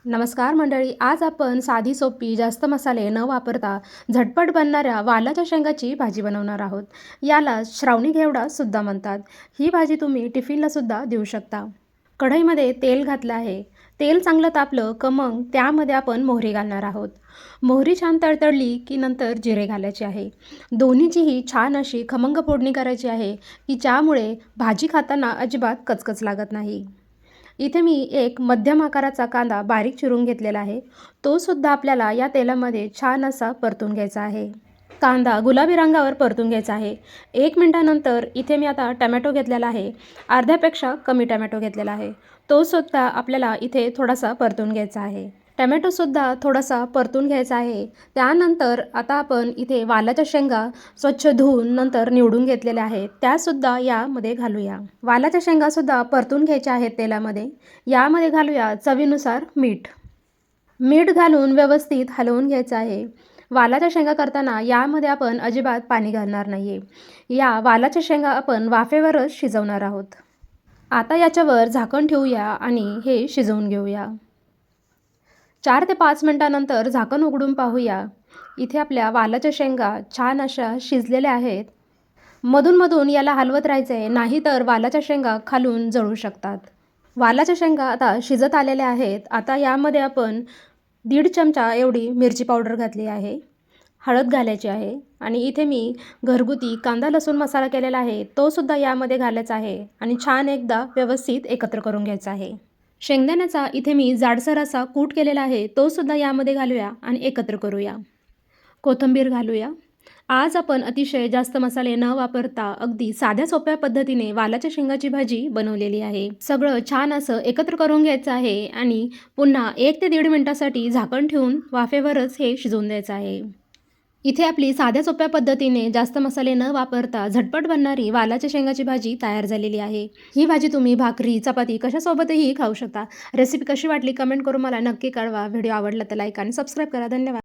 नमस्कार मंडळी, आज आपण साधी सोपी जास्त मसाले न वापरता झटपट बनणाऱ्या वालाच्या शेंगाची भाजी बनवणार आहोत. याला श्रावणी घेवडा सुद्धा म्हणतात. ही भाजी तुम्ही टिफिनला सुद्धा देऊ शकता. कढईमध्ये तेल घातलं आहे. तेल चांगलं तापलं की मग त्यामध्ये आपण मोहरी घालणार आहोत. मोहरी छान तडतडली की नंतर जिरे घालायचे आहे. दोन्हीचीही छान अशी खमंग फोडणी करायची आहे की ज्यामुळे भाजी खाताना अजिबात कचकच लागत नाही. इथे मी एक मध्यम आकाराचा कांदा बारीक चिरून घेतलेला आहे. तो सुद्धा आपल्याला या तेलामध्ये छान असा परतून घ्यायचा आहे. कांदा गुलाबी रंगावर परतून घ्यायचा आहे. 1 मिनिटानंतर इथे मी आता टमॅटो घेतलेला आहे. अर्ध्यापेक्षा कमी टमॅटो घेतलेला आहे. तो सुद्धा आपल्याला इथे थोडासा परतून घ्यायचा आहे. टमॅटोसुद्धा थोडासा परतून घ्यायचा आहे. त्यानंतर आता आपण इथे वालाच्या शेंगा स्वच्छ धुवून नंतर निवडून घेतलेल्या आहेत. त्यासुद्धा यामध्ये घालूया. वालाच्या शेंगासुद्धा परतून घ्यायच्या आहेत तेलामध्ये. यामध्ये घालूया चवीनुसार मीठ. मीठ घालून व्यवस्थित हलवून घ्यायचं आहे. वालाच्या शेंगा करताना यामध्ये आपण अजिबात पाणी घालणार नाही आहे. या वालाच्या शेंगा आपण वाफेवरच शिजवणार आहोत. आता याच्यावर झाकण ठेवूया आणि हे शिजवून घेऊया. 4 ते 5 मिनिटानंतर झाकण उघडून पाहूया. इथे आपल्या वालाच्या शेंगा छान अशा शिजलेल्या आहेत. मधून याला हलवत राहायचं आहे, नाहीतर वालाच्या शेंगा खालून जळू शकतात. वालाच्या शेंगा आता शिजत आलेल्या आहेत. आता यामध्ये आपण 1.5 चमचा एवढी मिरची पावडर घातली आहे. हळद घालायची आहे आणि इथे मी घरगुती कांदा लसूण मसाला केलेला आहे. तो सुद्धा यामध्ये घालायचा आहे आणि छान एकदा व्यवस्थित एकत्र करून घ्यायचा आहे. शेंगदाण्याचा इथे मी जाडसर असा कूट केलेला आहे. तो सुद्धा यामध्ये घालूया आणि एकत्र करूया. कोथिंबीर घालूया. आज आपण अतिशय जास्त मसाले न वापरता अगदी साध्या सोप्या पद्धतीने वालाच्या शेंगाची भाजी बनवलेली आहे. सगळं छान असं एकत्र करून घ्यायचं आहे आणि पुन्हा 1 ते 1.5 मिनिटासाठी झाकण ठेवून वाफेवरच हे शिजवून द्यायचं आहे. इथे आपली साध्या सोप्या पद्धतीने जास्त मसाले न वापरता झटपट बनणारी वालाच्या शेंगाची भाजी तयार झालेली आहे. ही भाजी तुम्ही भाकरी, चपाती कशासोबतही खाऊ शकता. रेसिपी कशी वाटली कमेंट करून मला नक्की कळवा. व्हिडिओ आवडला तर लाईक आणि सबस्क्राईब करा. धन्यवाद.